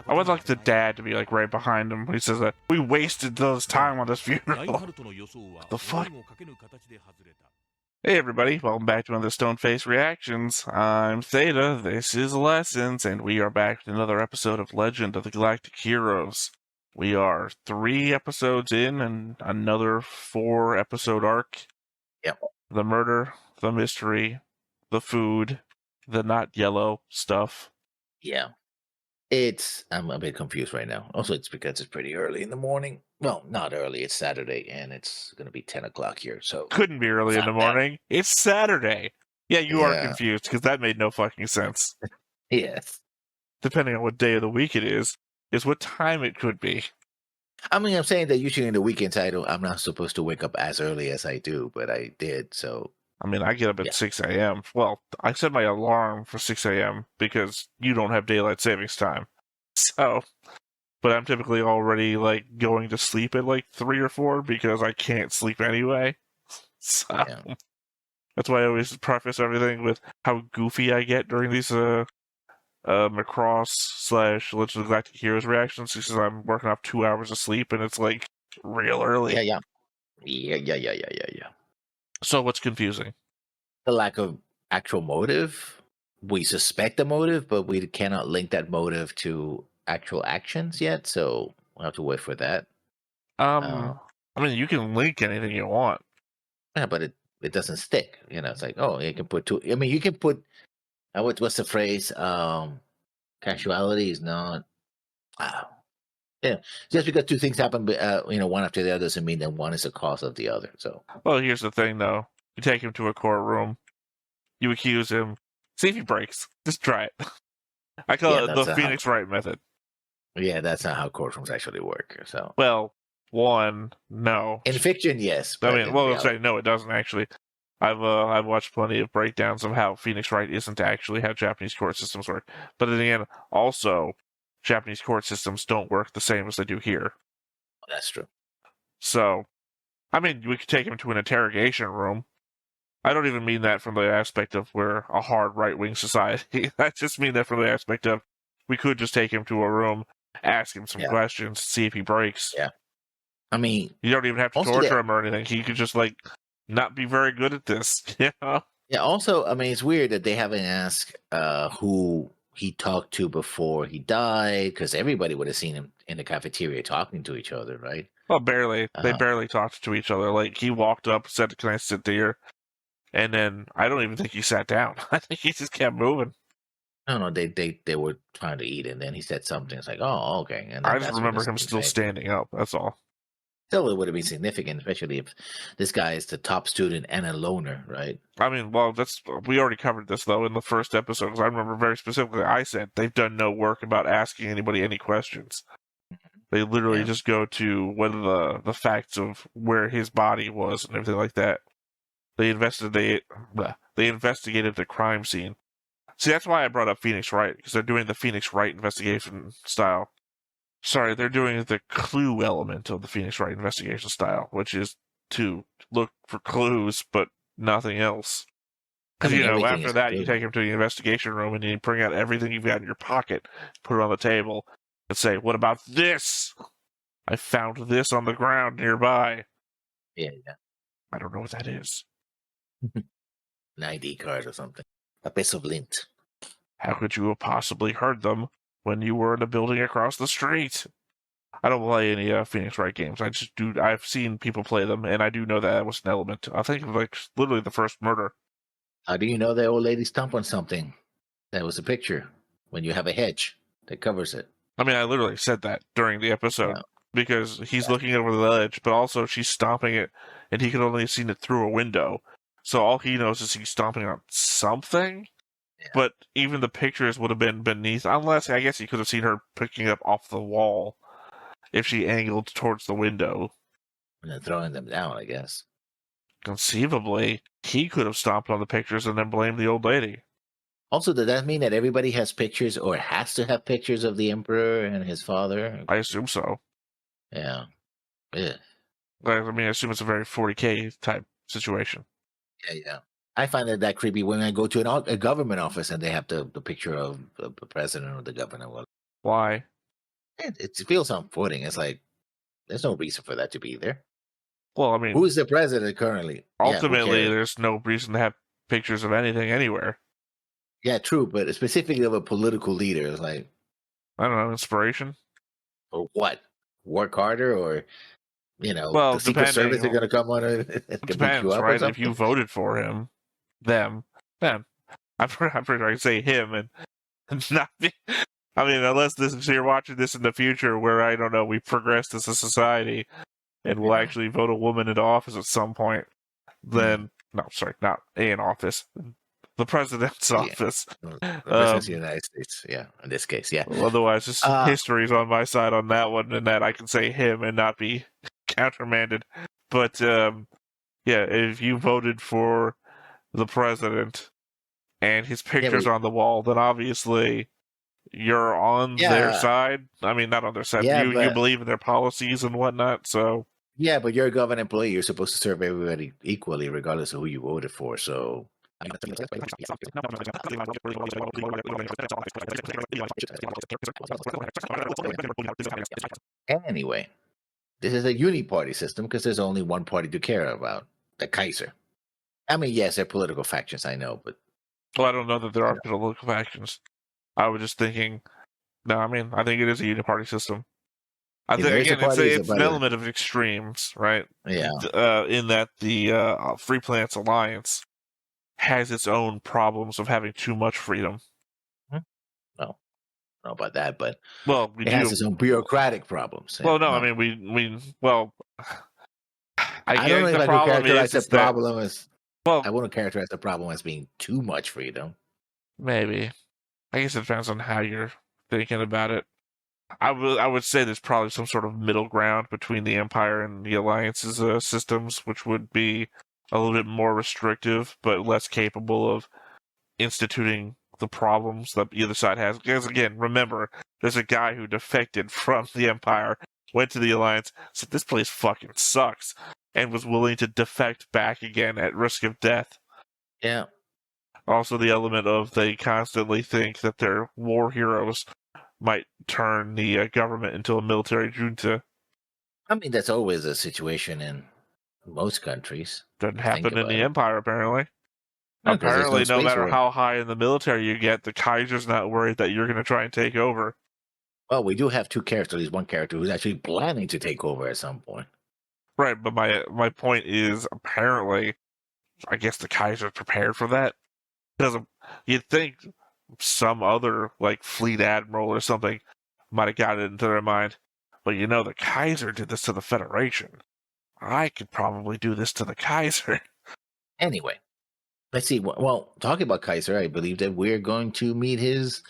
I would like the dad to be like right behind him. He says that we wasted those time on this funeral. What the fuck? Hey everybody, welcome back to another Stone Face Reactions. I'm Theta, this is Lessons, and we are back with another episode of Legend of the Galactic Heroes. We are 3 episodes in and another 4-episode arc. Yep. The murder, the mystery, the food, the not yellow stuff. Yeah. I'm a bit confused right now. Also, it's because it's pretty early in the morning. Well, not early. It's Saturday, and it's going to be 10 o'clock here. So Couldn't be early in the morning. It's Saturday. Yeah, you are confused, because that made no fucking sense. Yes. Depending on what day of the week it is what time it could be. I mean, I'm saying that usually in the weekends, I'm not supposed to wake up as early as I do, but I did, so... I mean, I get up at 6 a.m. Well, I set my alarm for 6 a.m. because you don't have daylight savings time. So, but I'm typically already, like, going to sleep at, like, 3 or 4 because I can't sleep anyway. So, that's why I always preface everything with how goofy I get during these, Macross / Legend of the Galactic Heroes reactions because I'm working off 2 hours of sleep and it's, like, real early. Yeah. So what's confusing? The lack of actual motive. We suspect a motive, but we cannot link that motive to actual actions yet, so we'll have to wait for that. I mean, you can link anything you want. Yeah, but it doesn't stick. You know, it's like, oh, you can put two. I mean, you can put what's the phrase? Casuality is not. Yeah, just because two things happen, one after the other doesn't mean that one is the cause of the other. So, well, here's the thing, though. You take him to a courtroom, you accuse him, see if he breaks. Just try it. I call it the Phoenix Wright method. Yeah, that's not how courtrooms actually work. So, well, no. In fiction, yes. I mean, well, I'm saying no, it doesn't actually. I've watched plenty of breakdowns of how Phoenix Wright isn't actually how Japanese court systems work. But then again, also, Japanese court systems don't work the same as they do here. That's true. So, I mean, we could take him to an interrogation room. I don't even mean that from the aspect of we're a hard right-wing society. I just mean that from the aspect of we could just take him to a room, ask him some questions, see if he breaks. Yeah. I mean... You don't even have to torture him or anything. He could just, like, not be very good at this. You know? Yeah, also, I mean, it's weird that they haven't asked who he talked to before he died, because everybody would have seen him in the cafeteria talking to each other, right? Well, barely. They barely talked to each other. Like, he walked up, said, "Can I sit there?" And then I don't even think he sat down. I think he just kept moving. No, they were trying to eat, and then he said something. It's like, oh, okay. And I just remember him still standing up. That's all. Still, it would have been significant, especially if this guy is the top student and a loner, right? I mean, well, we already covered this, though, in the first episode, because I remember very specifically I said they've done no work about asking anybody any questions. They literally just go to what are the facts of where his body was and everything like that. They investigated the crime scene. See, that's why I brought up Phoenix Wright, because they're doing the Phoenix Wright investigation style. Sorry, they're doing the clue element of the Phoenix Wright investigation style, which is to look for clues, but nothing else. Because, after that, you take him to the investigation room and you bring out everything you've got in your pocket, put it on the table, and say, "What about this? I found this on the ground nearby." Yeah. I don't know what that is. An ID card or something. A piece of lint. How could you have possibly heard them when you were in a building across the street? I don't play any Phoenix Wright games. I've seen people play them, and I do know that was an element. I think of, like, literally the first murder. How do you know that old lady stomped on something? That was a picture. When you have a hedge that covers it. I mean, I literally said that during the episode. Yeah. Because he's looking over the ledge, but also she's stomping it, and he can only have seen it through a window. So all he knows is he's stomping on something. Yeah. But even the pictures would have been beneath, unless I guess he could have seen her picking up off the wall if she angled towards the window. And then throwing them down, I guess. Conceivably, he could have stomped on the pictures and then blamed the old lady. Also, does that mean that everybody has pictures or has to have pictures of the Emperor and his father? I assume so. Yeah. Yeah. I mean, I assume it's a very 40K type situation. Yeah. I find that creepy when I go to a government office and they have the picture of the president or the governor. Well, Why? it feels off-putting. It's like there's no reason for that to be there. Well, I mean, Who is the president currently? ultimately, Yeah, who cares? there's no reason to have pictures of anything anywhere. Yeah, true, but specifically of a political leader, it's like, I don't know, inspiration? or what? Work harder, or Well, the Secret Service are going to come on and it can beat you depends, up or right? If you something. voted for them, then I'm pretty sure I can say him and not be. I mean, unless you're watching this in the future where, I don't know, we progressed as a society and we'll Yeah. actually vote a woman into office at some point, then, no, sorry, not in office, the president's Yeah. office. The president of the United States. Yeah, in this case, yeah. Otherwise, just history's on my side on that one, and that I can say him and not be countermanded. But, yeah, if you voted for the president and his picture's on the wall, then obviously you're on their side. I mean, not on their side. Yeah, You believe in their policies and whatnot. So yeah, but you're a government employee. You're supposed to serve everybody equally, regardless of who you voted for. So, anyway, this is a uni-party system because there's only one party to care about, the Kaiser. I mean, yes, they're political factions, I know, but well, I don't know that there are political factions. I was just thinking. No, I mean, I think it is a uniparty system. I think again, it's an element of extremes, right? Yeah. In that the Free Planets Alliance has its own problems of having too much freedom. No, I don't know about that, but it has its own bureaucratic problems. Well, no, I mean, we I don't know if I could characterize the problem as. Well, I wouldn't characterize the problem as being too much freedom. Maybe. I guess it depends on how you're thinking about it. I would say there's probably some sort of middle ground between the Empire and the Alliance's systems, which would be a little bit more restrictive, but less capable of instituting the problems that the other side has. Because again, remember, there's a guy who defected from the Empire, went to the Alliance, said this place fucking sucks, and was willing to defect back again at risk of death. Yeah. Also, the element of they constantly think that their war heroes might turn the government into a military junta. I mean, that's always a situation in most countries. Doesn't happen in the Empire, apparently. Apparently, no matter how high in the military you get, the Kaiser's not worried that you're going to try and take over. Well, we do have two characters. There's one character who's actually planning to take over at some point. Right, but my point is, apparently, I guess the Kaiser's prepared for that. Because you'd think some other, like, fleet admiral or something might have got it into their mind. But the Kaiser did this to the Federation. I could probably do this to the Kaiser. Anyway, let's see. Well, talking about Kaiser, I believe that we're going to meet his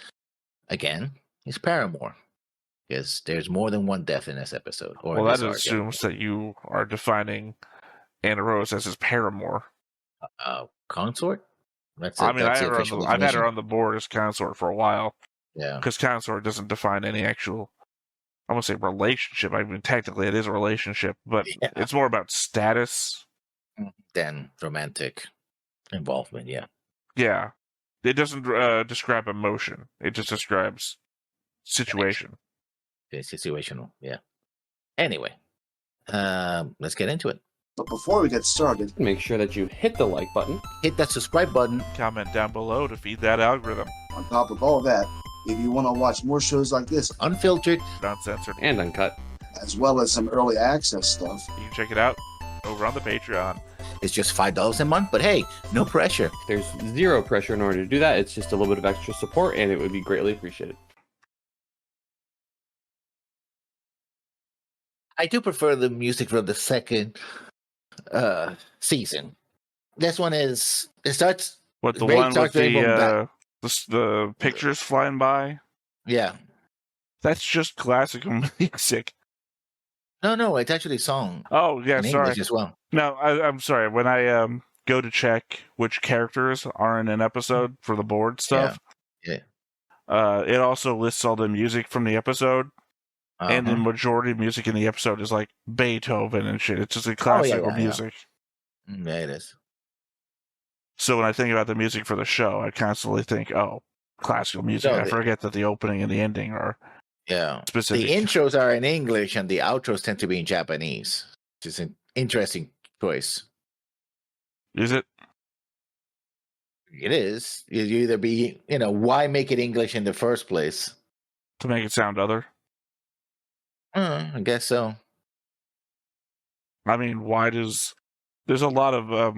paramour. Because there's more than one death in this episode. Well, that assumes that you are defining Anna Rose as his paramour. Consort? I've had her on the board as consort for a while. Yeah. Because consort doesn't define any actual, I won't say relationship. I mean, technically it is a relationship, but it's more about status than romantic involvement. Yeah. Yeah. It doesn't describe emotion. It just describes situation. It's situational. Yeah. Anyway, let's get into it. But before we get started, make sure that you hit the like button, hit that subscribe button, comment down below to feed that algorithm. On top of all that, if you want to watch more shows like this, unfiltered, uncensored, and uncut, as well as some early access stuff, you can check it out over on the Patreon. It's just $5 a month, but hey, no pressure. There's zero pressure in order to do that. It's just a little bit of extra support, and it would be greatly appreciated. I do prefer the music from the second season. This one it starts. What, the one with the pictures flying by? Yeah, that's just classical music. No, it's actually a song. Oh yeah, sorry. English as well. No, I'm sorry. When I go to check which characters are in an episode for the board stuff, yeah. It also lists all the music from the episode. And the majority of music in the episode is like Beethoven and shit. It's just like classical music. Yeah, it is. So when I think about the music for the show, I constantly think, oh, classical music. I forget that the opening and the ending are specific. The intros are in English and the outros tend to be in Japanese, which is an interesting choice. Is it? It is. You either be, why make it English in the first place? To make it sound other? I guess so. I mean, there's a lot of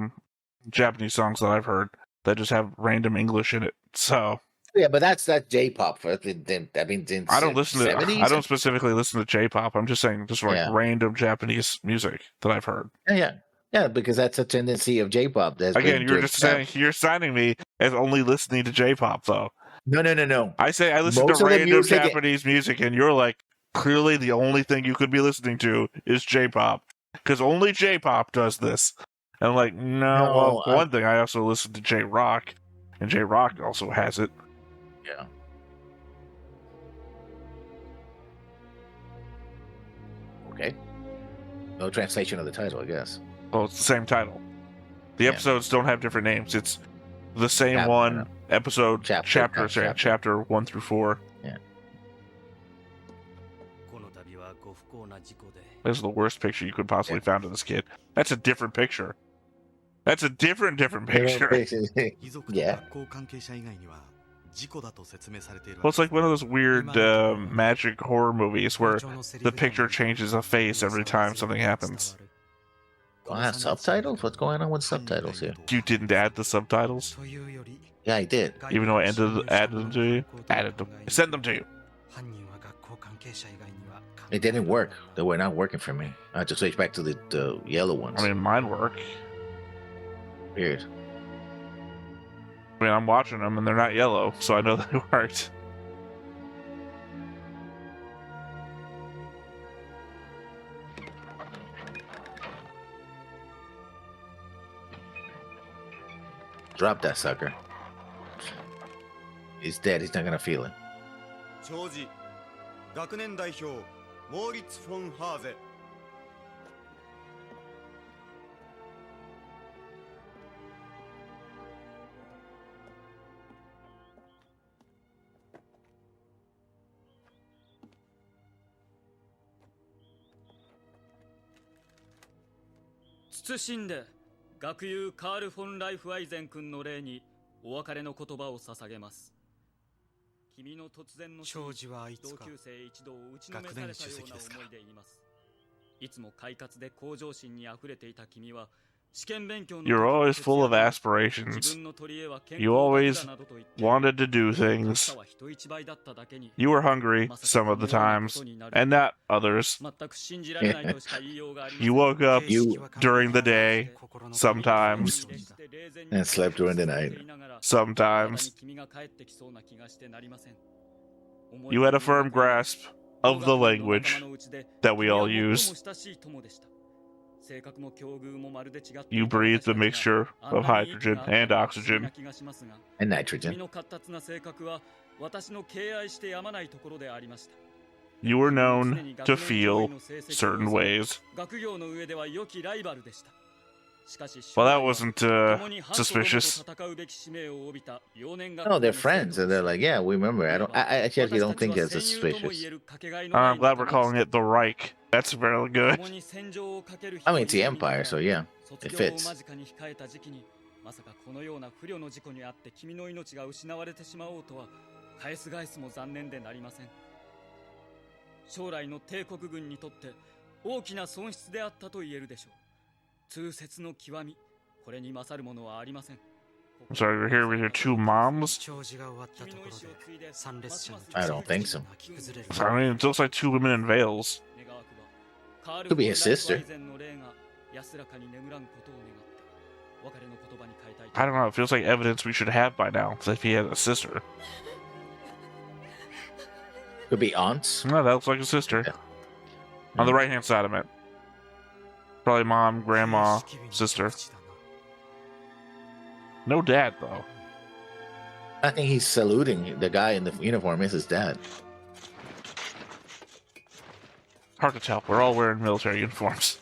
Japanese songs that I've heard that just have random English in it. So yeah, but that's J-pop. I don't listen to. I don't specifically listen to J-pop. I'm just saying, just like random Japanese music that I've heard. Yeah, because that's a tendency of J-pop. Again, you're just saying you're signing me as only listening to J-pop, though. No. I say I listen to random Japanese music, and you're like, clearly the only thing you could be listening to is J-pop, because only J-pop does this. And I'm like, no. Well, one thing, I also listen to J-rock, and J-rock also has it. Yeah. Okay. No translation of the title, I guess. Well, it's the same title. The episodes don't have different names. It's the same episode, chapter 1 through 4. Yeah. This is the worst picture you could possibly find of this kid. That's a different picture. That's a different picture. Yeah. Well, it's like one of those weird magic horror movies where the picture changes a face every time something happens. Oh, I have subtitles? What's going on with subtitles here? You didn't add the subtitles? Yeah, I did. Even though I added them to you? I sent them to you. It didn't work. They were not working for me. I had to switch back to the yellow ones. I mean, mine work. Weird. I mean, I'm watching them and they're not yellow, so I know they worked. Drop that sucker. He's dead. He's not gonna feel it. 学年代表モーリッツ・フォン・ハーゼ 謹んで学友カール・フォン・ライフアイゼン君の霊にお別れの言葉を捧げます。君の突然の長寿はいつか同級生一同を打ちのめされたような思いでいます。いつも快活で向上心にあふれていた君は You're always full of aspirations. You always wanted to do things. You were hungry some of the times, and not others. You woke up during the day, sometimes. And slept during the night. Sometimes. You had a firm grasp of the language that we all use. You breathed a mixture of hydrogen and oxygen. And nitrogen. You were known to feel certain ways. Well, that wasn't suspicious. No, they're friends, and they're like, yeah, we remember. I actually don't think that's suspicious. I'm glad we're calling it the Reich. That's very good. I mean, it's the Empire, so yeah, it fits. まさかこのような不慮の事故にあって君の命が失われてしまおうとは返す返すも残念でなりません。将来の帝国軍にとって大きな損失であったと言えるでしょう。痛切の極み、これに勝るものはありません。 So you're here with your two moms? I don't think so. I mean, it looks like two women in veils. Could be his sister. I don't know, it feels like evidence we should have by now, if he had a sister. Could be aunts. No, that looks like a sister. Yeah. On the right-hand side of it. Probably mom, grandma, sister. No dad, though. I think he's saluting the guy in the uniform is his dad. Hard to tell. We're all wearing military uniforms.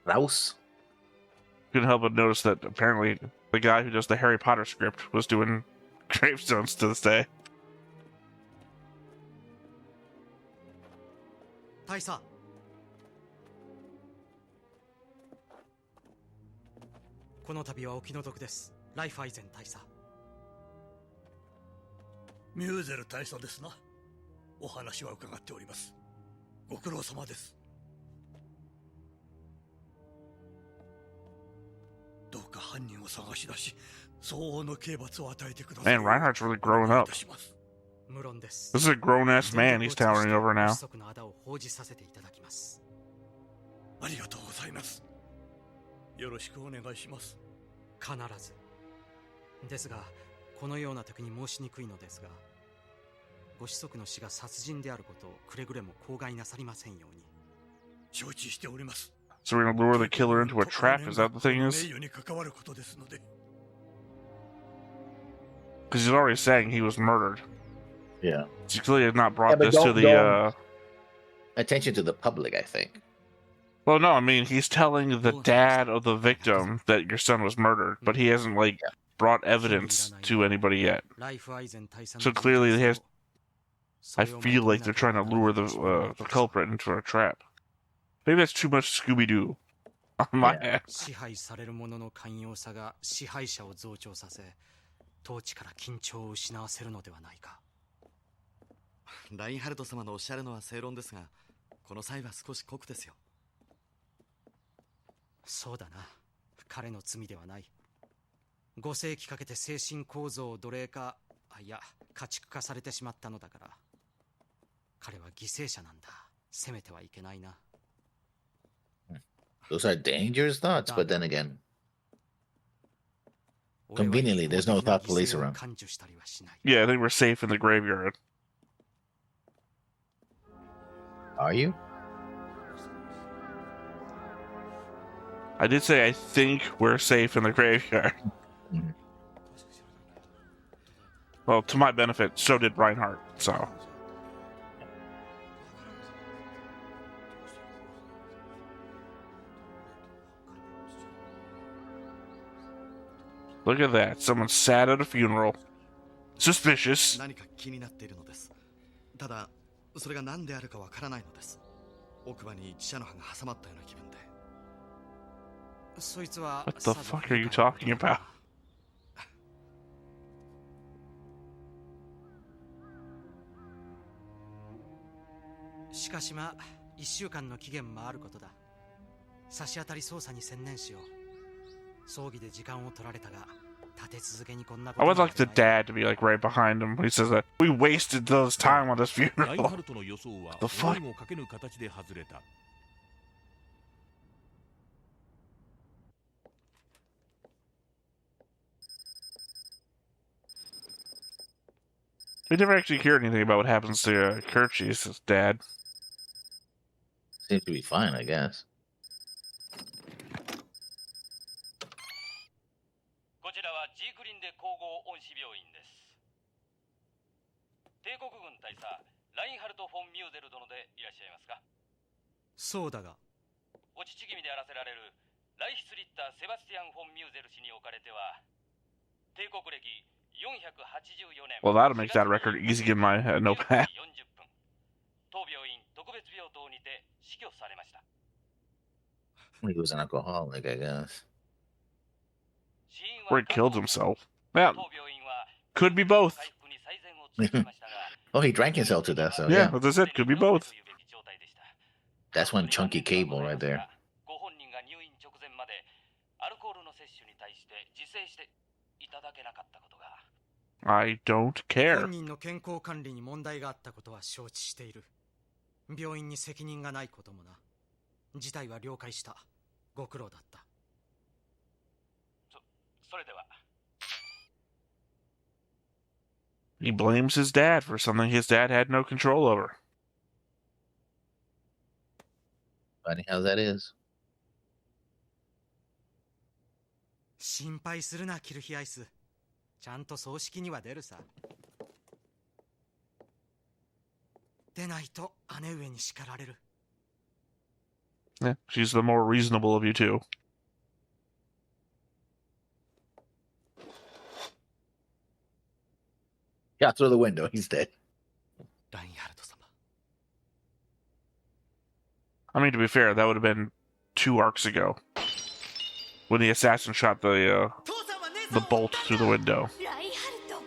Raus. Couldn't help but notice that apparently the guy who does the Harry Potter script was doing gravestones to this day. 大佐、この度はお気の毒です。ライフアイゼン大佐。ミューゼル大佐ですな。お話は伺っております。ご苦労様です。どうか犯人を探し出し、相応の刑罰を与えてください。 Man, Reinhardt's really growing up. 無論です。 This is a grown-ass man he's towering over now. 不足の仇を報じさせていただきます。ありがとうございます。よろしくお願いします。必ず。ですが、このような時に申しにくいのですが、ご子息の死が殺人であることをくれぐれも口外なさりませんように。承知しております。 So we're gonna lure the killer into a trap? Is that the thing is? 名誉に関わることですので。 Because he's already saying he was murdered. Yeah. He clearly has not brought but this to the, Attention to the public, I think. Well, no, I mean, he's telling the dad of the victim that your son was murdered, but he hasn't, like, brought evidence to anybody yet. So clearly he has... I feel like they're trying to lure the culprit into a trap. Maybe that's too much Scooby-Doo on my end. 支配される者の寛容さが支配者を増長させ、統治から緊張を失わせるのではないか。ラインハルト様のおっしゃるのは正論ですが、この際は少し酷ですよ。そうだな。彼の罪ではない。5世紀かけて精神構造を奴隷化、いや、家畜化されてしまったのだから。彼は犠牲者なんだ。責めてはいけないな。Those are dangerous thoughts, but then again, conveniently, there's no thought police around. Yeah, I think we're safe in the graveyard. Are you? I did say I think we're safe in the graveyard. Well, to my benefit, so did Reinhardt, so... Look at that. Someone sat at a funeral. Suspicious. 何か気になっているのです。ただ、それが何であるかわからないのです。奥歯に自社の歯が挟まったような気分で。そいつは What the fuck are you talking about? しかしまあ、1週間の期限もあることだ。差し当たり捜査に専念しよう。葬儀で時間を取られたが、立て続けにこんなこと I would like the dad to be like right behind him when he says that. We wasted those time on this funeral. The fuck? We never actually hear anything about what happens to Kirchi's dad. Seems to be fine, I guess. こちらはジークリンで統合恩賜病院です。帝国軍大佐ラインハルト・フォン・ミューゼル殿でいらっしゃいますか？そうだが、お父君であらせられるライヒスリッター・セバスティアン・フォン・ミューゼル氏におかれては、帝国歴484年。 Well, that'll make that record easy in my notepad. 当病院特別病棟にて死去されました。He was an alcoholic, I guess. Or he killed himself. Yeah, could be both. Oh, he drank himself to death, so Yeah, yeah. as I said, could be both. That's one chunky cable right there. ご本人が入院直前までアルコールの摂取に対して自制していただけなかったことが。I don't care. 本人の健康管理に問題があったことは承知している。病院に責任がないこともな。事態は了解した。ご苦労だった。それでは。He blames his dad for something his dad had no control over. Funny how that is. 心配するな、キルヒアイス。ちゃんと葬式には出るさ。出ないと姉上に叱られる。Yeah, she's the more reasonable of you two. Yeah, through the window. He's dead. ラインハルト様。 I mean, to be fair, that would have been 2 arcs ago. When the assassin shot the bolt through the window. ラインハルト。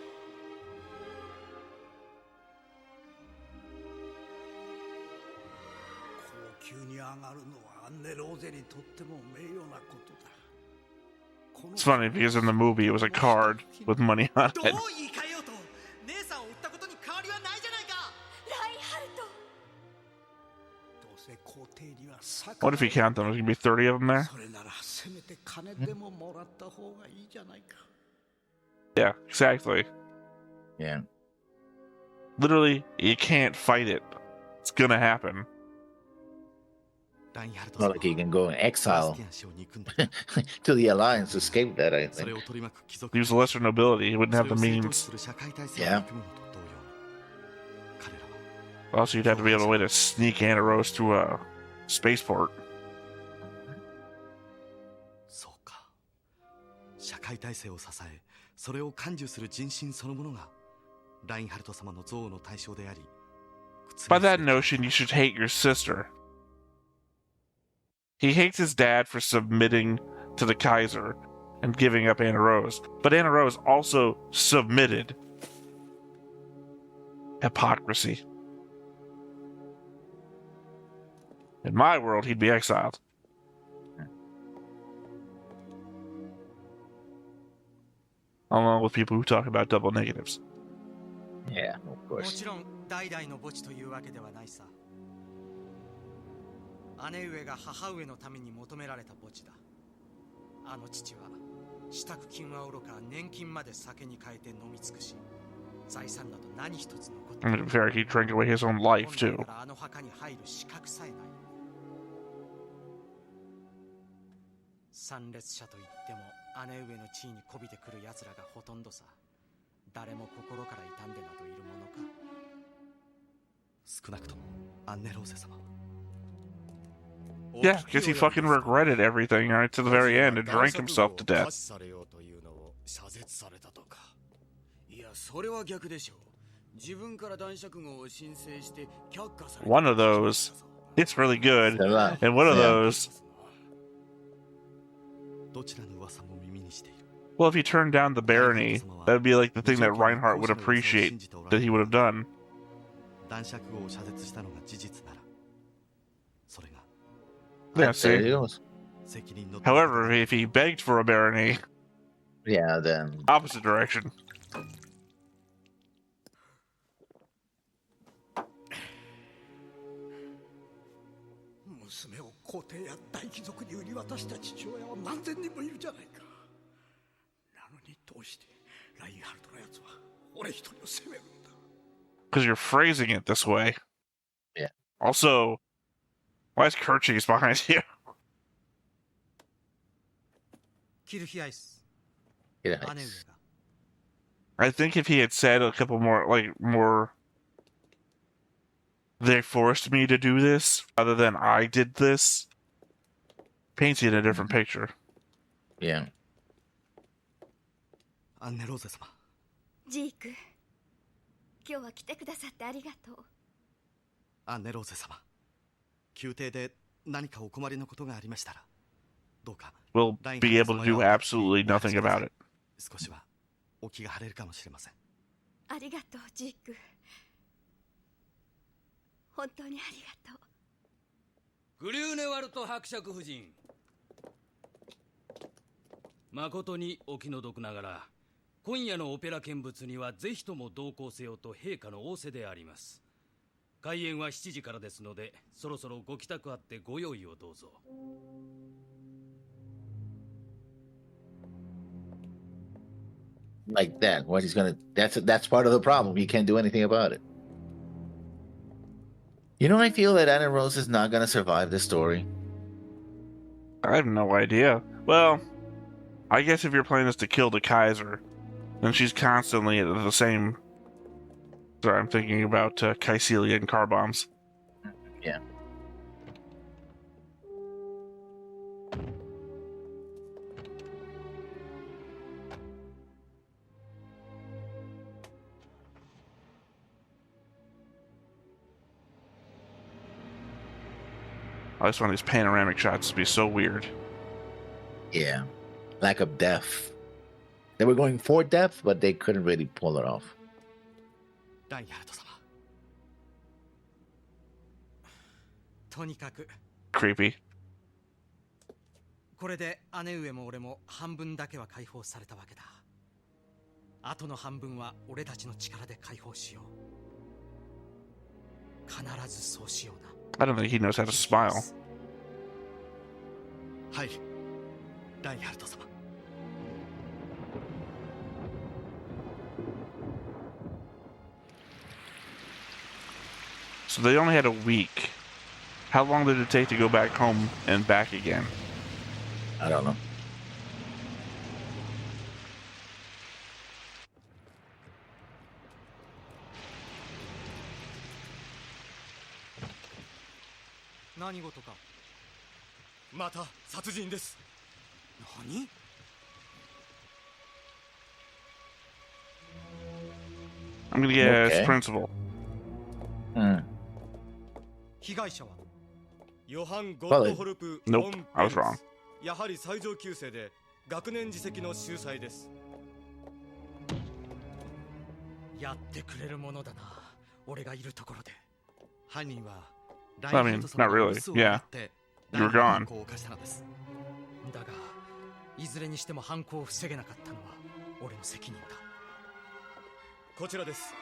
高級に上がるのはアンネローゼにとっても名誉なことだ。 It's funny because in the movie it was a card with money on どう it. 言い換えようと姉さんを売ったことに変わりはないじゃないか。ラインハルト。 どうせ皇帝には逆 What if you count them? There's gonna be 30 of them there? それならせめて金でももらった方がいいじゃないか。 Yeah, exactly. Yeah. Literally, you can't fight it. It's gonna happen. ラインハルト Not 様 like he can go in バ exile スティアン氏を憎んで to the Alliance to escape that, I それ think. を取り巻く貴族 He was a lesser nobility. He wouldn't そ have れ the を正当視 means. する社会体制を憎むのと同様に彼らは Also, you'd have to be able to way to sneak Anna Rose to a spaceport. そうか社会体制を支えそれを感受する人心そのものがラインハルト様の憎悪の対象であり By that notion, you should hate your sister. He hates his dad for submitting to the Kaiser and giving up Anna Rose, but Anna Rose also submitted. Hypocrisy. In my world, he'd be exiled. Along with people who talk about double negatives. Yeah, of も course. ちろん代々の墓地というわけではないさ。姉上が母上のために求められた墓地だ。あの父は支度金はおろか年金まで酒に変えて飲み尽くし、財産など何一つ残って I mean, to be fair, he drank away his own life, 本来 too. ならあの墓に入る資格さえない。参列者といっても姉上の地位に媚びてくる奴らがほとんどさ。誰も心から傷んでなどいるものか。少なくともアンネローゼ様 Yeah, because he fucking regretted everything right to the very end and drank himself to death. いや、それは逆でしょう。自分から男爵号を申請して却下された。 One of those, it's really good, and one of those, どちらの噂も耳にしている well, if he turned down the barony, that would be like the thing that Reinhardt would appreciate that he would have done. 男爵号を射絶したのが事実ならそれが Yeah, There see. he goes. 責任の However, if he begged for a barony, Yeah, then opposite direction. 娘を皇帝や大貴族に売り渡した父親は何千人もいるじゃないか。なのにどうしてラインハルトのやつは俺一人を責めるんだ。 Because you're phrasing it this way. Yeah. Also, why is Kerchies behind you? キルヒアイス。 yeah, 姉上 it's- が I think if he had said a couple more, they forced me to do this, rather than I did this, paints you in a different picture. yeah. アンネローゼ様 ジーク、今日は来てくださってありがとう。アンネローゼ様宮廷で何かお困りのことがありましたらどうか We'll be able to do absolutely nothing about it. 少しはお気が晴れるかもしれませんありがとう、ジーク。本当にありがとう。グリューネワルト伯爵夫人、誠にお気の毒ながら今夜のオペラ見物にはぜひとも同行せよと陛下の仰せであります。開演は7時からですので、そろそろご帰宅あってご用意をどうぞ。 Like that. What he's gonna that's part of the problem. He can't do anything about it. You know, I feel that Anna Rose is not gonna survive this story. I have no idea. Well, I guess if your plan is to kill the Kaiser, then she's constantly at the same. Sorry, I'm thinking about Caecilian car bombs. Yeah. I just want these panoramic shots to be so weird. Yeah. Lack of depth. They were going for depth, but they couldn't really pull it off. ラインハルト様。とにかく Creepy. これで姉上も俺も半分だけは解放されたわけだ。あとの半分は俺たちの力で解放しよう。必ずそうしような。 I don't think he knows how to smile. はい、ラインハルト様。 So they only had a week. How long did it take to go back home and back again? I don't know. What? また殺人です。何? I'm gonna guess Okay. principal. 被害者はヨハン・ゴッドホルプ・フォ Nope, ン I ベ was ン wrong. ツ。やはり最上級生で学年次席の秀才です。やってくれるものだな。俺がいるところで。犯人は I mean, not really. Yeah. You were gone. だが、いずれにしても犯行を防げなかったのは俺の責任だ。こちらです。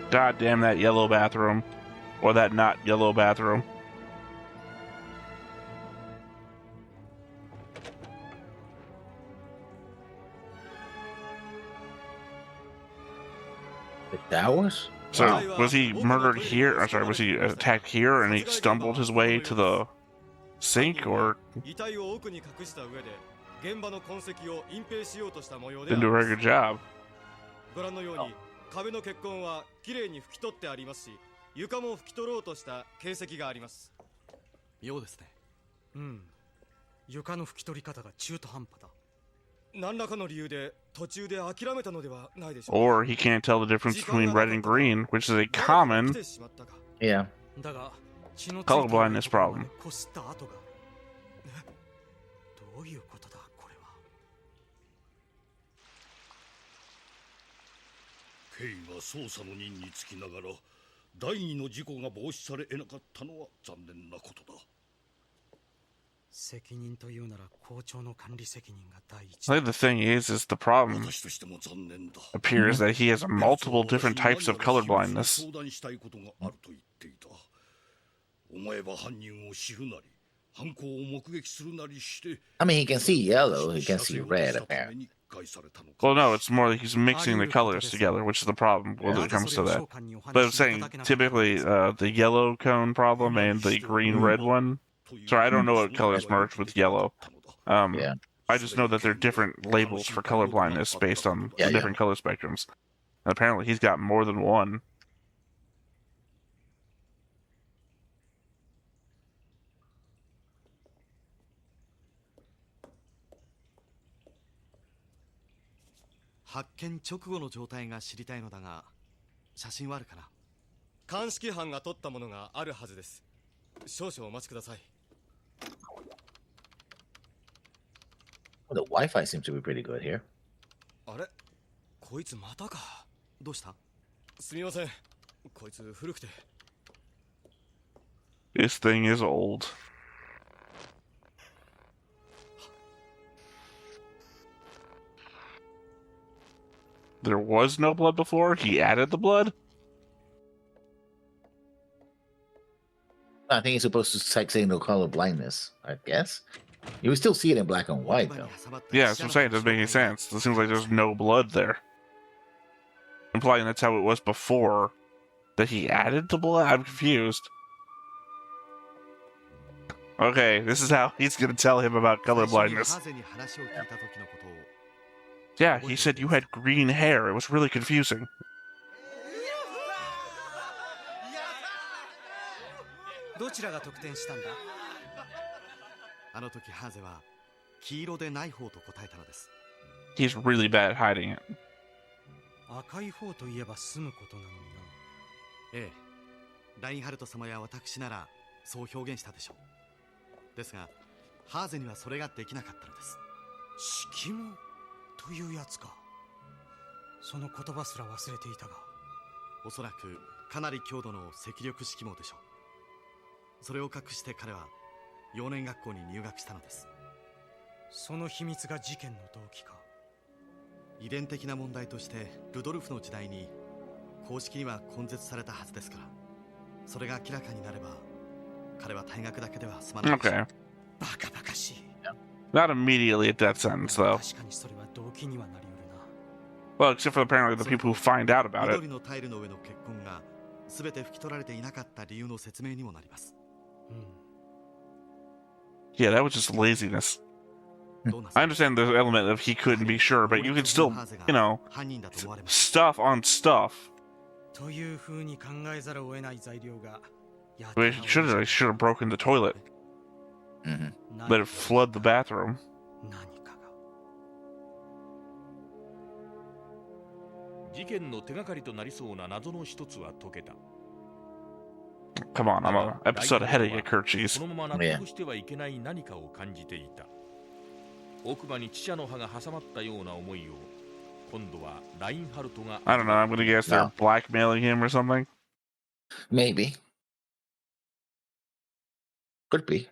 God damn that yellow bathroom. Or that not yellow bathroom. The showers? So, was he murdered here? I'm sorry, was he attacked here and he stumbled his way to the sink, or 遺体を奥に隠した上で現場の痕跡を隠蔽しようとした模様で didn't do a very good job? ご覧のように壁の血痕はきれいに拭き取ってありますし、床も拭き取ろうとした形跡があります。妙ですね。うん。床の拭き取り方が中途半端だ。何らかの理由で途中で諦めたのではないでしょうか。 Or he can't tell the difference between red and green, which is a common Yeah. だが、血のつい color た blindness problem. こすった跡が。どういうことだこれは。ケイが捜査の任につきながら第二の事故が防止され得なかったのは残念なことだ。責任というなら校長の管理責任が第一 I think the thing is the problem 私としても残念だ。 appears that he has multiple different types of color blindness. 相談したいことがあると言っていた。思えば犯人を知るなり、犯行を目撃するなりして。 I mean, he can see yellow, he can see red, apparently. Well, no, it's more like he's mixing the colors together, which is the problem when it comes to that. But I'm saying, typically, the yellow cone problem and the green-red one. So I don't know what colors merge with yellow. I just know that they're different labels for color blindness based on the different color spectrums. And apparently he's got more than one. Hakken 直後の状態が知りたいのだが、写真はあるかな？鑑識班が撮ったものがあるはずです。少々お待ちください。 Well, the Wi-Fi seems to be pretty good here. あれ？こいつまたか。どうした？すみません。こいつ古くて。 This thing is old. There was no blood before? He added the blood? I think he's supposed to signal color blindness, I guess. You would still see it in black and white, though. Yeah, that's what I'm saying. It doesn't make any sense. It seems like there's no blood there. Implying that's how it was before. That he added the blood? I'm confused. Okay, this is how he's going to tell him about color blindness. Yeah, he said you had green hair. It was really confusing. どちらが得点したんだ？あの時ハーゼは黄色でない方と答えたのです。 He's really bad at hiding it. 赤い方といえば済むことなのにな。ええ、ラインハルト様や私ならそう表現したでしょう。ですがハーゼにはそれができなかったのです。色毛というやつか。その言葉すら忘れていたが、おそらくかなり強度の赤緑色毛でしょう。それを隠して彼は幼年学校に入学したのです。その秘密が事件の動機か。遺伝的な問題としてルドルフの時代に公式には根絶されたはずですから、それが明らかになれば彼は退学だけでは済まないでしょう。 Okay. バカバカしい。 Not immediately at that sentence, though. 確かにそれは動機にはなりうるな。 Well, except for apparently the people who find out about it. 緑のタイルの上の血痕が全て拭き取られていなかった理由の説明にもなります。 Yeah, that was just laziness. I understand the element of he couldn't be sure, but you could still, you know, stuff on stuff. という風に考えざるを得ない材料が。 He should have broken the toilet. Let it flood the bathroom. 何かが。事件の手がかりとなりそうな謎の一つは解けた。 Come on, I'm an episode ahead of you, Kirchis. そのまま納得してはいけない何かを感じていた。奥歯にチャの歯が挟まったような思いを今度はラインハルトが。 I don't know, I'm gonna guess they're blackmailing him or something. Maybe. Could be.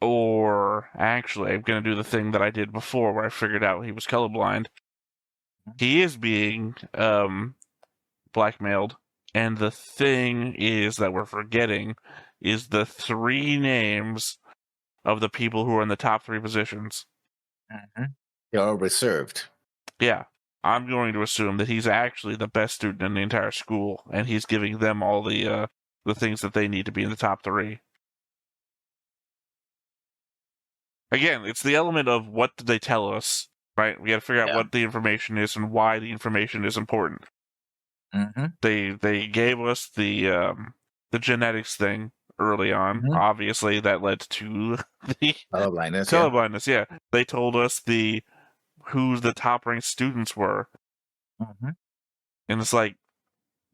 Or actually, I'm gonna do the thing that I did before where I figured out he was colorblind. He is being blackmailed, and the thing is that we're forgetting is the 3 names of the people who are in the top 3 positions. They're all reserved. Yeah. I'm going to assume that he's actually the best student in the entire school, and he's giving them all the things that they need to be in the top 3. Again, it's the element of what did they tell us, right? We got to figure out what the information is and why the information is important. They gave us the genetics thing early on. Obviously, that led to the colorblindness. Yeah, they told us who the top ranked students were, and it's like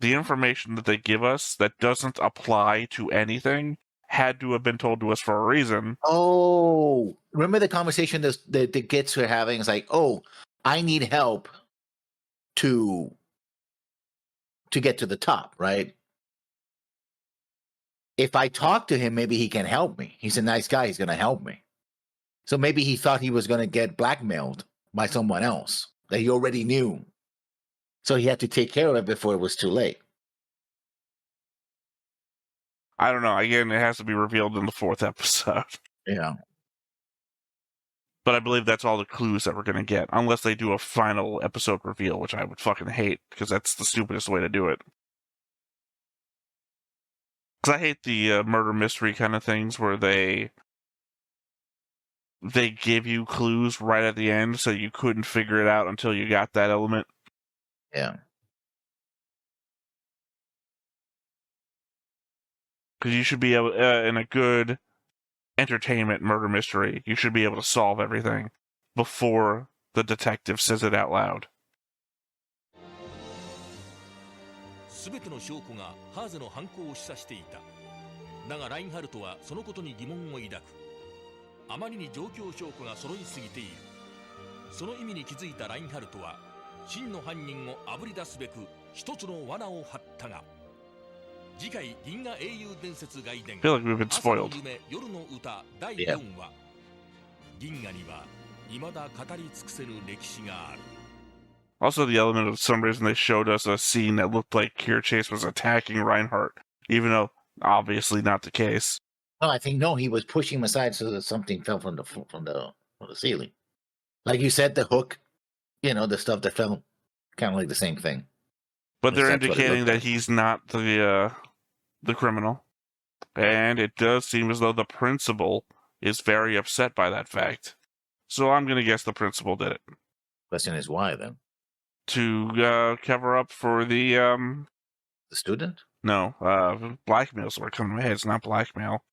the information that they give us that doesn't apply to anything had to have been told to us for a reason. Oh, remember the conversation that the kids were having? It's like, oh, I need help to get to the top, right? If I talk to him, maybe he can help me. He's a nice guy. He's going to help me. So maybe he thought he was going to get blackmailed by someone else that he already knew. So he had to take care of it before it was too late. I don't know. Again, it has to be revealed in the 4th episode. Yeah. But I believe that's all the clues that we're going to get, unless they do a final episode reveal, which I would fucking hate, because that's the stupidest way to do it. Because I hate the murder mystery kind of things where they give you clues right at the end, so you couldn't figure it out until you got that element. Yeah. Because you should be able, in a good entertainment murder mystery, you should be able to solve everything before the detective says it out loud. すべての証拠がハーゼの犯行を示唆していた。だがラインハルトはそのことに疑問を抱く。あまりに状況証拠が揃いすぎている。その意味に気づいたラインハルトは真の犯人をあぶり出すべく一つの罠を張ったが、次回銀河英雄伝説外伝 feel like we've been spoiled. 朝の夢夜の歌第4話、銀河には未だ語り尽くせぬ歴史がある。 Also, the element of some reason they showed us a scene that looked like Kirchis was attacking Reinhardt, even though obviously not the case. No, I think he was pushing him aside so that something fell from the ceiling. Like you said, the hook, the stuff that fell, kind of like the same thing. But they're indicating that he's not the criminal, and it does seem as though the principal is very upset by that fact. So I'm going to guess the principal did it. Question is why then? To cover up for the student? No, blackmail's what coming to my head. It's not blackmail.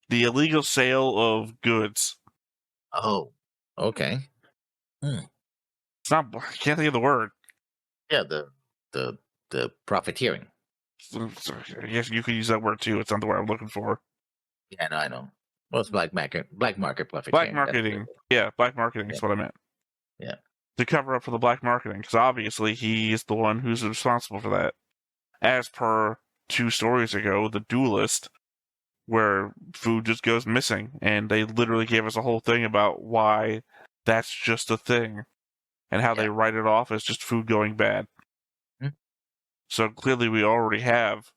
The illegal sale of goods. Oh, okay. It's not. I can't think of the word. Yeah, the profiteering. I guess you could use that word too. It's not the word I'm looking for. Yeah, I know. Well, it's black market profiteering. Black marketing. Yeah, black marketing is what I meant. Yeah. To cover up for the black marketing, because obviously he is the one who's responsible for that. As per 2 stories ago, The Duelist, where food just goes missing, and they literally gave us a whole thing about why that's just a thing, and how they write it off as just food going bad. So clearly we already have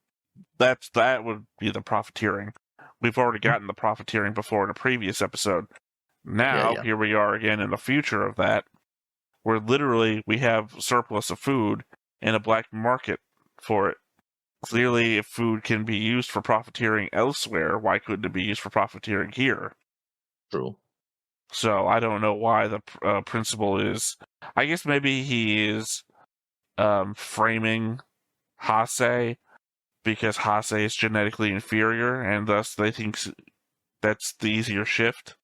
that would be the profiteering. We've already gotten the profiteering before in a previous episode. Now here we are again in the future of that, where literally we have surplus of food and a black market for it. Clearly, if food can be used for profiteering elsewhere, why couldn't it be used for profiteering here? True. So I don't know why the principal is. I guess maybe he is framing Hase because Hase is genetically inferior, and thus they think that's the easier shift.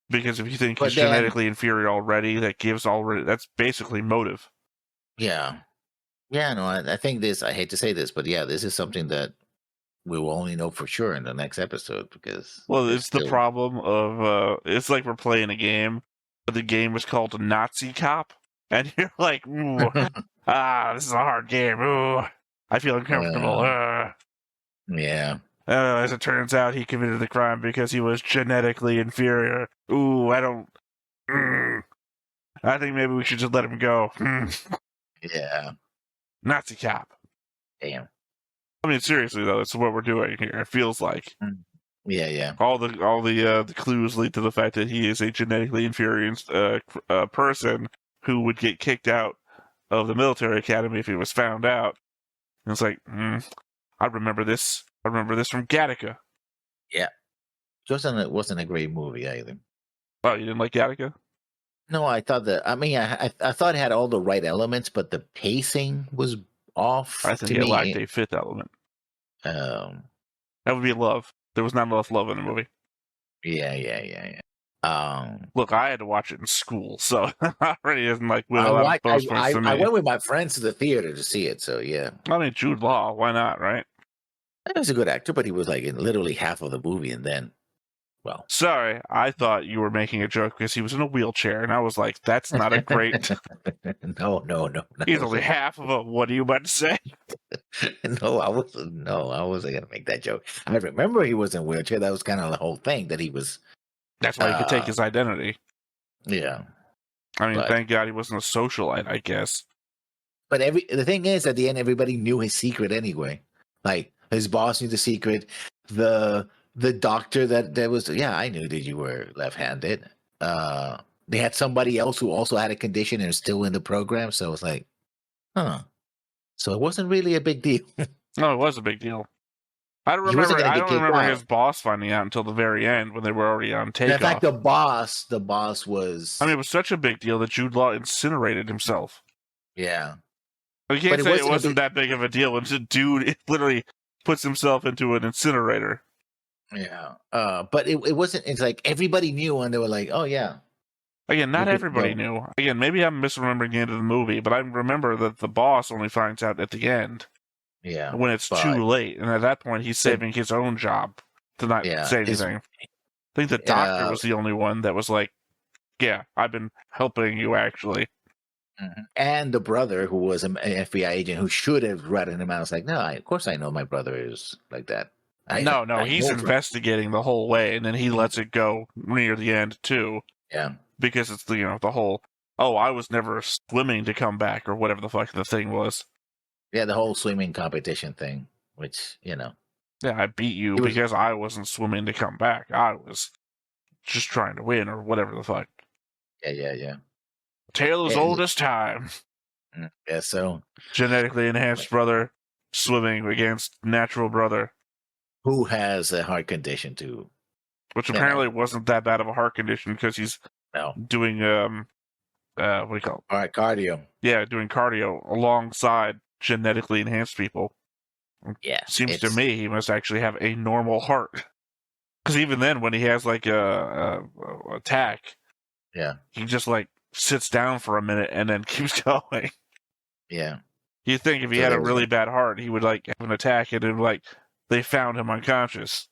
Because if you think he's genetically inferior already, that's basically motive. Yeah. Yeah, no, I think this, I hate to say this, but yeah, this is something that we will only know for sure in the next episode because... Well, it's the problem of, it's like we're playing a game, but the game is called Nazi Cop, and you're like, ooh, this is a hard game, ooh, I feel uncomfortable, Yeah. As it turns out, he committed the crime because he was genetically inferior. Ooh, I think maybe we should just let him go. Yeah. Nazi Cop. Damn. I mean, seriously though, that's what we're doing here. It feels like. Yeah. All the clues lead to the fact that he is a genetically inferior person who would get kicked out of the military academy if he was found out. And it's like, I remember this. I remember this from Gattaca. Yeah. It wasn't a great movie either. Oh, you didn't like Gattaca? No, I thought that. I mean, I thought it had all the right elements, but the pacing was off. I think it lacked a 5th element. That would be love. There was not enough love in the movie. Yeah. Look, I had to watch it in school, so I already isn't like with I went with my friends to the theater to see it, so yeah. I mean, Jude Law, why not, right? He was a good actor, but he was like in literally half of the movie, and then, well. Sorry, I thought you were making a joke because he was in a wheelchair, and I was like, that's not a great... No. He's only half of a... What are you about to say? No, I wasn't going to make that joke. I remember he was in a wheelchair. That was kind of the whole thing, that he was... That's why he could take his identity. Yeah. I mean, thank God he wasn't a socialite, I guess. But the thing is, at the end, everybody knew his secret anyway. Like, his boss knew the secret. The doctor that was... Yeah, I knew that you were left-handed. They had somebody else who also had a condition and was still in the program, so it was like, huh. So it wasn't really a big deal. No, it was a big deal. I don't remember his boss finding out until the very end when they were already on takeoff. In fact, the boss was... I mean, it was such a big deal that Jude Law incinerated himself. Yeah. You can't say it wasn't that big of a deal when the dude literally puts himself into an incinerator. Yeah. But it wasn't... It's like everybody knew, and they were like, oh, yeah. Again, not everybody knew. Again, maybe I'm misremembering the end of the movie, but I remember that the boss only finds out at the end. Yeah. When it's too late. And at that point, he's saving his own job to not say anything. I think the doctor was the only one that was like, yeah, I've been helping you, actually. And the brother, who was an FBI agent, who should have ratted him out, was like, no, of course I know my brother is like that. No, he's investigating the whole way, and then he lets it go near the end, too. Yeah. Because it's the whole, I was never swimming to come back, or whatever the fuck the thing was. Yeah, the whole swimming competition thing, which, Yeah, I beat you because I wasn't swimming to come back. I was just trying to win, or whatever the fuck. Yeah. Tale as old as time. Yeah, so... Genetically enhanced brother swimming against natural brother. Who has a heart condition, too. Which apparently wasn't that bad of a heart condition, because he's doing what do you call it? All right, cardio. Yeah, doing cardio alongside genetically enhanced people. Yeah, Seems to me he must actually have a normal heart. Because even then, when he has like a attack, yeah, he just like sits down for a minute and then keeps going. Yeah. You'd think if he had a really bad heart, he would like have an attack and then like they found him unconscious.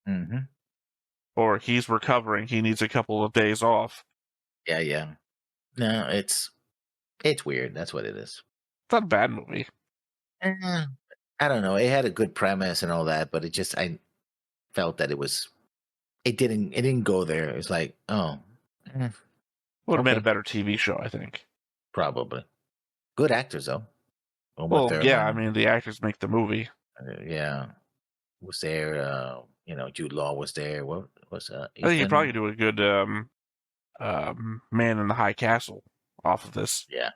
Mm-hmm. Or he's recovering, he needs a couple of days off. Yeah. No, it's weird. That's what it is. It's not a bad movie. I don't know. It had a good premise and all that, but I felt that it didn't go there. It's like, oh. Would have made a better TV show, I think. Probably. Good actors, though. Well, yeah, I mean, the actors make the movie. Yeah. Was there, Jude Law was there. What was I think you'd probably do a good Man in the High Castle off of this. Yeah.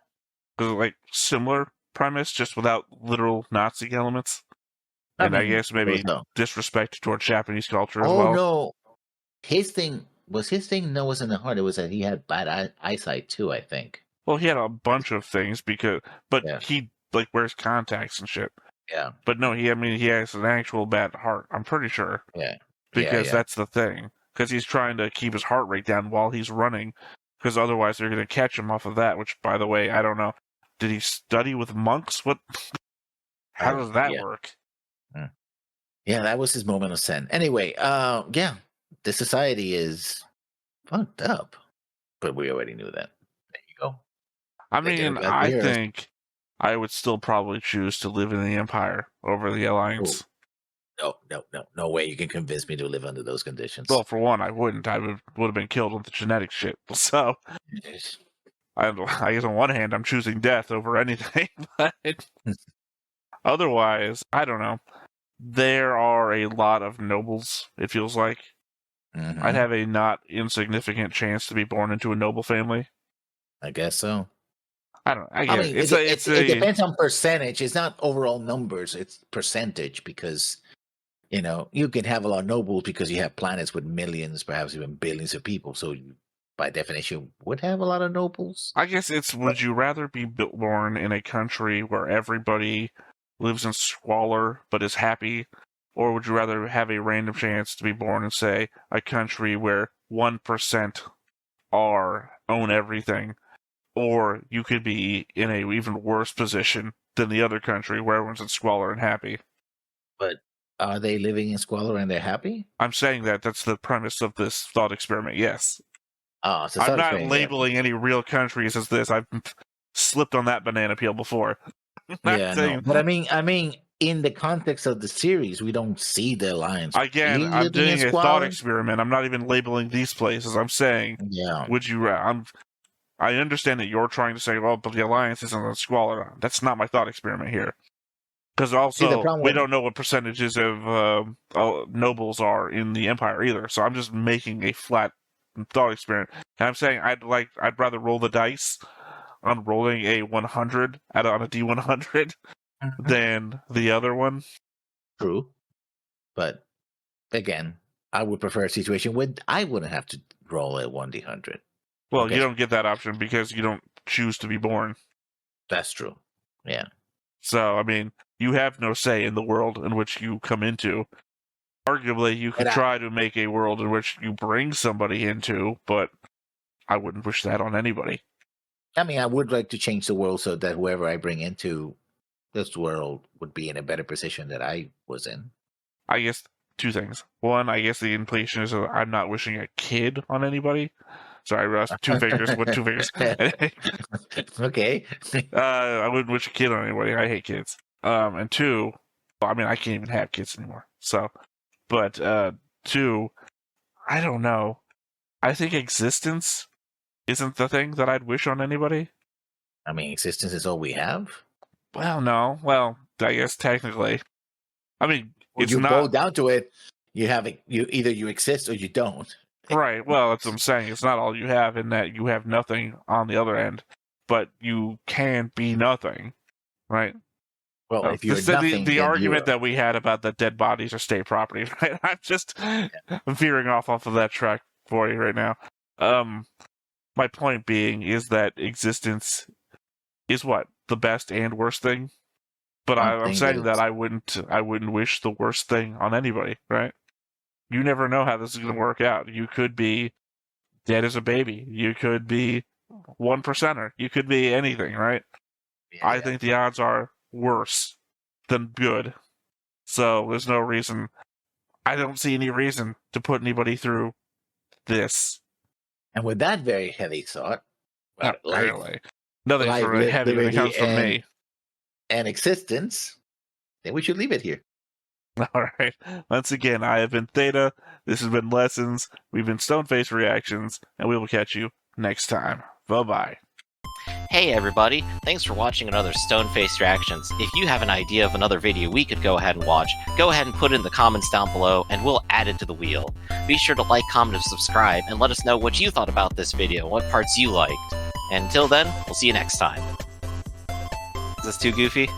Because, like, similar premise, just without literal Nazi elements. And I guess maybe disrespect towards Japanese culture as well. Oh, no. His thing no, it wasn't the heart. It was that he had bad eyesight, too, I think. Well, he had a bunch of things, but he, like, wears contacts and shit. Yeah. But no, he has an actual bad heart, I'm pretty sure. Yeah. Because that's the thing. Because he's trying to keep his heart rate down while he's running. Because otherwise they're going to catch him off of that, which, by the way, I don't know. Did he study with monks? What? How does that work? Yeah, that was his moment of sin. Anyway, the society is fucked up. But we already knew that. There you go. I mean, I think I would still probably choose to live in the Empire over the Alliance. No way you can convince me to live under those conditions. Well, for one, I wouldn't. I would have been killed with the genetic shit. So, I guess on one hand, I'm choosing death over anything. But otherwise, I don't know. There are a lot of nobles, it feels like. Mm-hmm. I'd have a not insignificant chance to be born into a noble family. I guess so. I don't know. I mean, it depends on percentage. It's not overall numbers. It's percentage because, you can have a lot of nobles because you have planets with millions, perhaps even billions of people. So you, by definition, would have a lot of nobles. I guess would you rather be born in a country where everybody lives in squalor but is happy, or would you rather have a random chance to be born in, say, a country where 1% own everything, or you could be in a even worse position than the other country where everyone's in squalor and happy? But are they living in squalor and they're happy? I'm saying that's the premise of this thought experiment, yes. Oh, so I'm not labeling any real countries as this. I've slipped on that banana peel before. But I mean, in the context of the series, we don't see the Alliance. Again, I'm doing a thought experiment. I'm not even labeling these places. I'm saying, would you? I understand that you're trying to say, well, but the Alliance isn't a squalor. That's not my thought experiment here. Because also, we don't know what percentages of nobles are in the Empire either. So I'm just making a flat thought experiment. And I'm saying I'd rather roll the dice on rolling a 100 on a D100 than the other one. True. But again, I would prefer a situation where I wouldn't have to roll a 1D100. Well, you don't get that option because you don't choose to be born. That's true. Yeah. So, I mean, you have no say in the world in which you come into. Arguably, you could try to make a world in which you bring somebody into, but I wouldn't wish that on anybody. I mean, I would like to change the world so that whoever I bring into this world would be in a better position that I was in. I guess two things. One, I guess the implication is that I'm not wishing a kid on anybody. Sorry, Russ. Two fingers. With two fingers. Okay. I wouldn't wish a kid on anybody. I hate kids. And two, I mean, I can't even have kids anymore. So, but two, I don't know. I think existence isn't the thing that I'd wish on anybody. I mean, existence is all we have? Well, no. Well, I guess technically. I mean, it's you not... go down to it, you have either you exist or you don't. Right. Well, that's what I'm saying. It's not all you have in that you have nothing on the other end, but you can be nothing, right? Well, if you're nothing, the argument that we had about that dead bodies are state property, right? I'm just veering off of that track for you right now. My point being is that existence is what? The best and worst thing? But I'm saying that I wouldn't wish the worst thing on anybody, right? You never know how this is going to work out. You could be dead as a baby. You could be 1%er. You could be anything, right? Yeah, I think the odds are worse than good. So there's no reason. I don't see any reason to put anybody through this. And with that very heavy thought, Not really. Nothing's really heavy when it comes from me. And existence, then we should leave it here. All right. Once again, I have been Theta. This has been Lessons. We've been Stoneface Reactions, and we will catch you next time. Bye-bye. Hey everybody, thanks for watching another Stoneface Reactions. If you have an idea of another video we could go ahead and watch, go ahead and put it in the comments down below and we'll add it to the wheel. Be sure to like, comment, and subscribe, and let us know what you thought about this video, what parts you liked. And until then, we'll see you next time. Is this too goofy?